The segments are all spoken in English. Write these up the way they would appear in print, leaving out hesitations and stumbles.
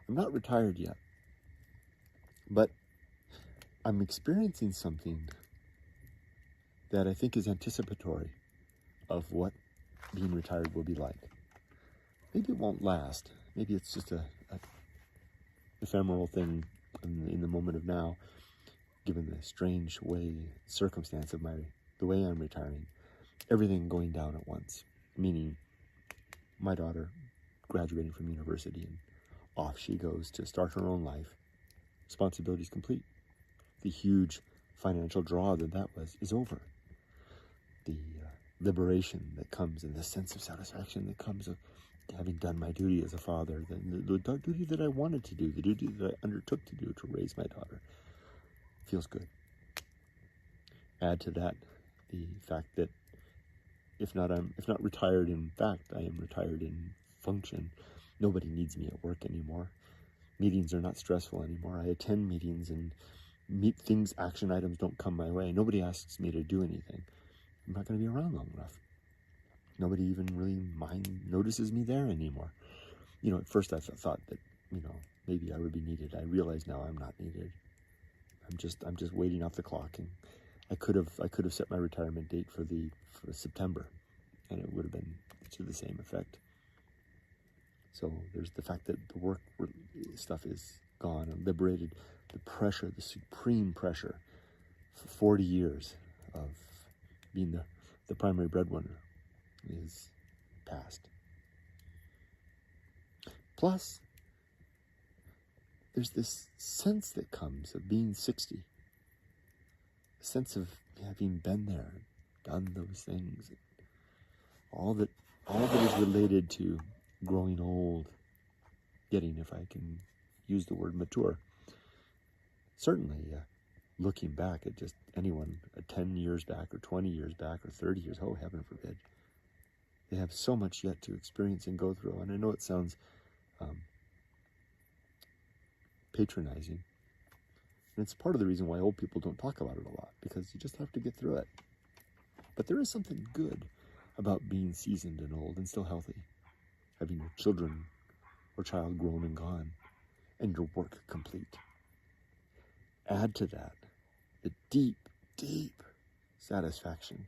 I'm not retired yet, but I'm experiencing something that I think is anticipatory of what being retired will be like. Maybe it won't last. Maybe it's just a ephemeral thing in the moment of now, given the strange circumstance of the way I'm retiring. Everything going down at once, meaning my daughter graduating from university and off she goes to start her own life. Responsibility's complete. The huge financial draw that was is over. The liberation that comes and the sense of satisfaction that comes of having done my duty as a father, the duty that I wanted to do, the duty that I undertook to do to raise my daughter, feels good. Add to that the fact that if not retired in fact, I am retired in function. Nobody needs me at work anymore. Meetings are not stressful anymore. I attend meetings and action items don't come my way. Nobody asks me to do anything. I'm not going to be around long enough. Nobody even really notices me there anymore. At first I thought that, maybe I would be needed. I realize now I'm not needed. I'm just waiting off the clock, and I could have set my retirement date for September, and it would have been to the same effect. So there's the fact that the work stuff is gone and liberated. The pressure, the supreme pressure for 40 years of being the primary breadwinner is past. Plus, there's this sense that comes of being 60. A sense of having been there, done those things. All that is related to growing old, getting, if I can use the word mature. Certainly, looking back at just anyone 10 years back or 20 years back or 30 years, oh, heaven forbid. They have so much yet to experience and go through. And I know it sounds patronizing. And it's part of the reason why old people don't talk about it a lot, because you just have to get through it. But there is something good about being seasoned and old and still healthy. Having your children or child grown and gone, and your work complete. Add to that the deep, deep satisfaction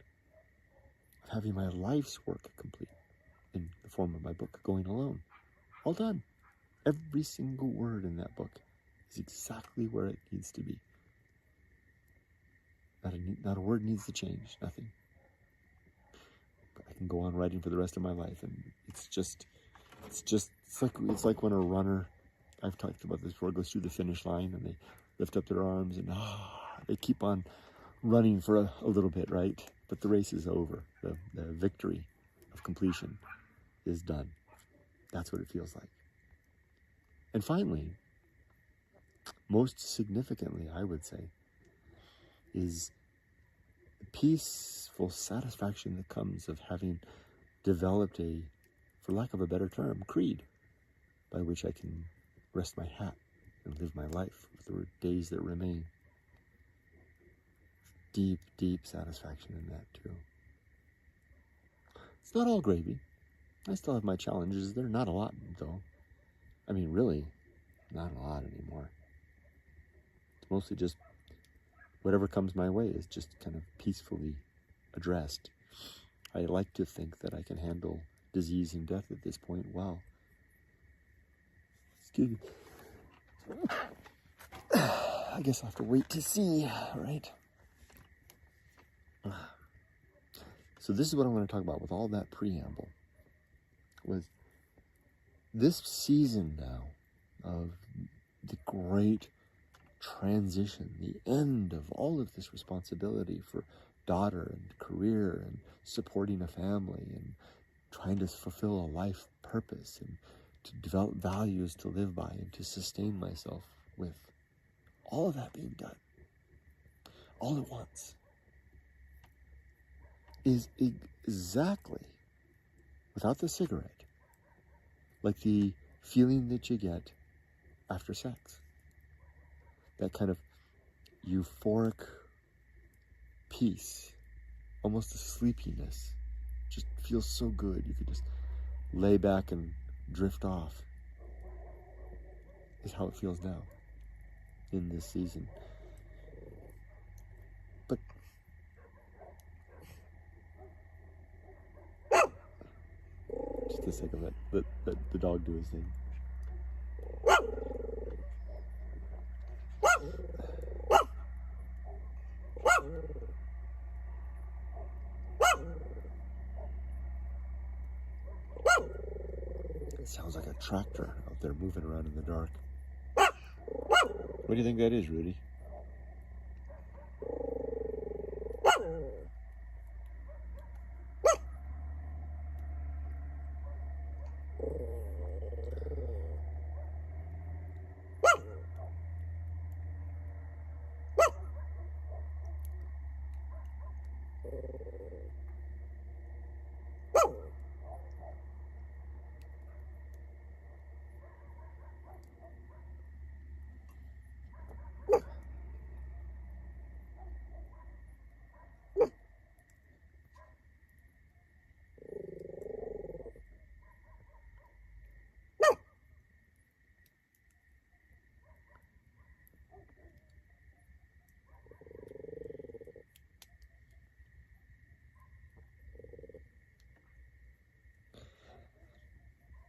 of having my life's work complete in the form of my book, Going Alone. All done. Every single word in that book is exactly where it needs to be. Not a word needs to change, nothing. I can go on writing for the rest of my life, and it's like when a runner, I've talked about this before, goes through the finish line and they lift up their arms and they keep on running for a little bit, right? But the race is over. The victory of completion is done. That's what it feels like. And finally, most significantly, I would say, is the peaceful satisfaction that comes of having developed for lack of a better term, creed, by which I can rest my hat and live my life with the days that remain. Deep, deep satisfaction in that too. It's not all gravy. I still have my challenges. They're not a lot, though. I mean, really, not a lot anymore. It's mostly just whatever comes my way is just kind of peacefully addressed. I like to think that I can handle disease and death at this point well. Excuse me. I guess I'll have to wait to see, right? So this is what I want to talk about with all that preamble. With this season now of the great transition, the end of all of this responsibility for daughter and career and supporting a family and trying to fulfill a life purpose and to develop values to live by and to sustain myself with. All of that being done all at once is exactly, without the cigarette, like the feeling that you get after sex. That kind of euphoric peace, almost a sleepiness, just feels so good. You could just lay back and drift off. is how it feels now in this season. But just the sake of it, let the dog do his thing. It sounds like a tractor out there moving around in the dark. What do you think that is, Rudy?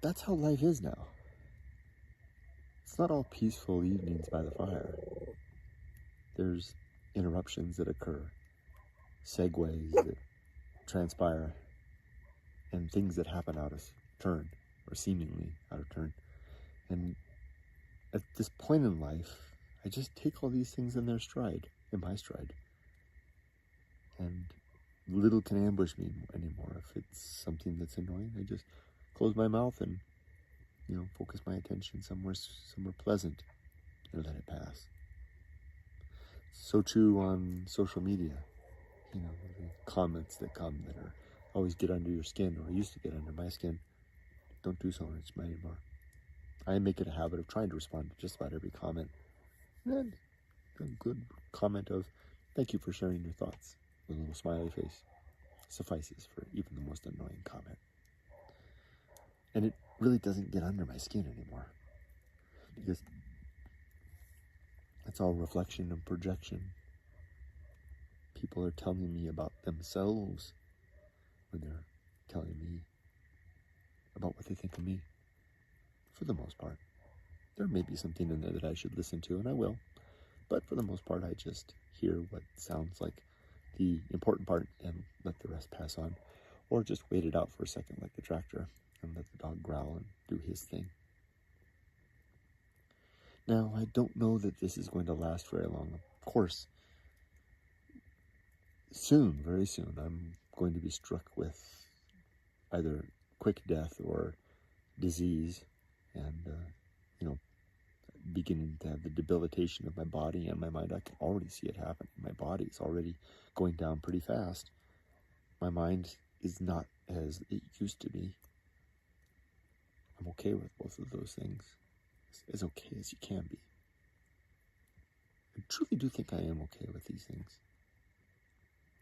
That's how life is now. It's not all peaceful evenings by the fire. There's interruptions that occur, segues that transpire, and things that happen out of turn, or seemingly out of turn. And at this point in life, I just take all these things in their stride, in my stride. And little can ambush me anymore. If it's something that's annoying, I just close my mouth and, focus my attention somewhere pleasant and let it pass. So true on social media. The comments that come that are always get under your skin, or used to get under my skin. Don't do so much anymore. I make it a habit of trying to respond to just about every comment. And a good comment of, thank you for sharing your thoughts, with a little smiley face suffices for even the most annoying comment. And it really doesn't get under my skin anymore, because it's all reflection and projection. People are telling me about themselves when they're telling me about what they think of me, for the most part. There may be something in there that I should listen to, and I will, but for the most part, I just hear what sounds like the important part and let the rest pass on, or just wait it out for a second like the tractor and let the dog growl and do his thing. Now, I don't know that this is going to last very long. Of course, soon, very soon, I'm going to be struck with either quick death or disease, and, beginning to have the debilitation of my body and my mind. I can already see it happen. My body's already going down pretty fast. My mind is not as it used to be. I'm okay with both of those things. As okay as you can be. I truly do think I am okay with these things.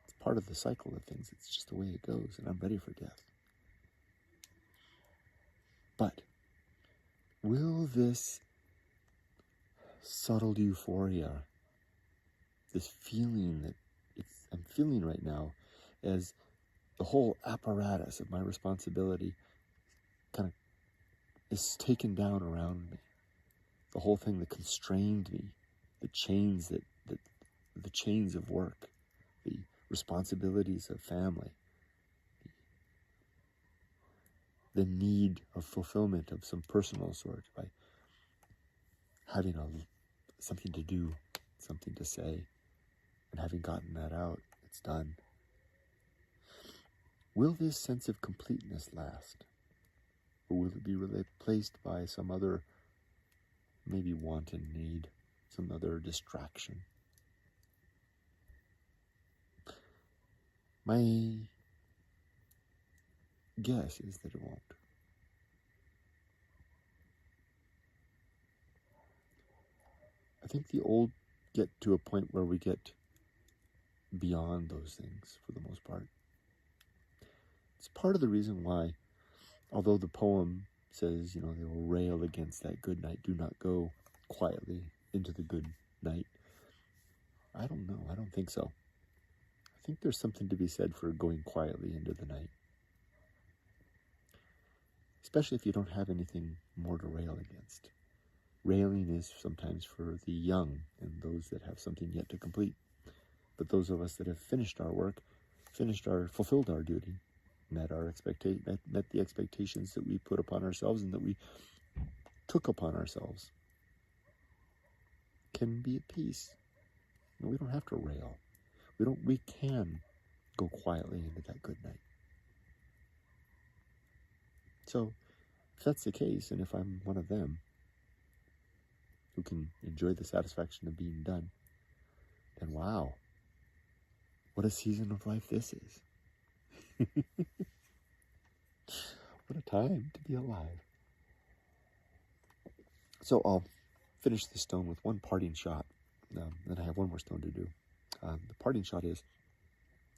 It's part of the cycle of things. It's just the way it goes, and I'm ready for death. But will this subtle euphoria, this feeling that I'm feeling right now, as the whole apparatus of my responsibility kind of is taken down around me, the whole thing that constrained me, the chains the chains of work, the responsibilities of family, the need of fulfillment of some personal sort by having something to do, something to say, and having gotten that out, it's done. Will this sense of completeness last? Or will it be replaced by some other, maybe wanton need, some other distraction? My guess is that it won't. I think the old get to a point where we get beyond those things for the most part. It's part of the reason why, although the poem says, they will rail against that good night, do not go, quietly into the good night? I don't know. I don't think so. I think there's something to be said for going quietly into the night, especially if you don't have anything more to rail against. Railing is sometimes for the young and those that have something yet to complete. But those of us that have finished our work, fulfilled our duty, met the expectations that we put upon ourselves and that we took upon ourselves, can be at peace. And we don't have to rail. We can go quietly into that good night. So if that's the case, and if I'm one of them who can enjoy the satisfaction of being done, then wow, what a season of life this is. What a time to be alive. So I'll finish this stone with one parting shot. Then I have one more stone to do. The parting shot is,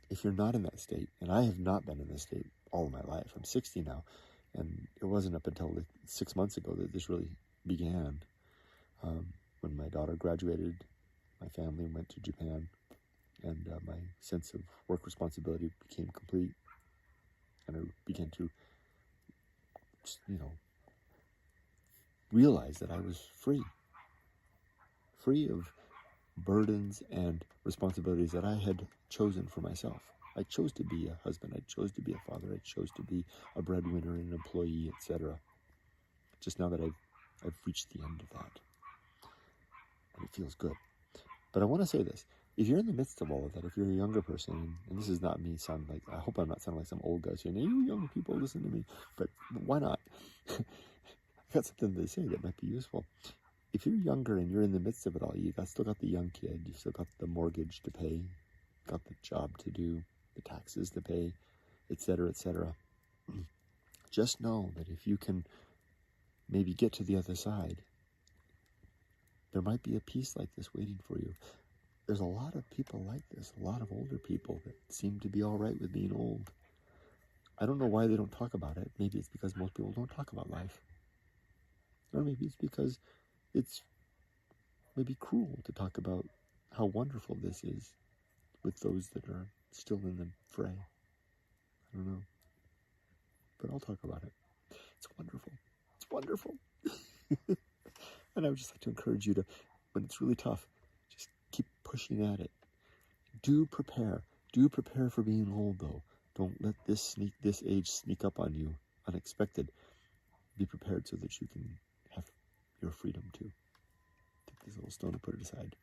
if you're not in that state, and I have not been in this state all of my life. I'm 60 now, and it wasn't up until 6 months ago that this really began. When my daughter graduated, my family went to Japan, and my sense of work responsibility became complete, and I began to, realize that I was free of burdens and responsibilities that I had chosen for myself. I chose to be a husband, I chose to be a father, I chose to be a breadwinner, an employee, etc. Just now that I've reached the end of that, and it feels good. But I want to say this: if you're in the midst of all of that, if you're a younger person, and this is not me sounding like, I hope I'm not sounding like some old guy saying, "Hey, you young people, listen to me," but why not? I got something to say that might be useful. If you're younger and you're in the midst of it all, still got the young kid, you've still got the mortgage to pay, got the job to do, the taxes to pay, etc., etc. Just know that if you can maybe get to the other side, there might be a peace like this waiting for you. There's a lot of people like this, a lot of older people that seem to be all right with being old. I don't know why they don't talk about it. Maybe it's because most people don't talk about life. Or maybe it's because it's maybe cruel to talk about how wonderful this is with those that are still in the fray. I don't know. But I'll talk about it. It's wonderful. It's wonderful. And I would just like to encourage you to, when it's really tough, just keep pushing at it. Do prepare. Do prepare for being old, though. Don't let this age sneak up on you unexpected. Be prepared so that you can have your freedom too. Take this little stone and put it aside.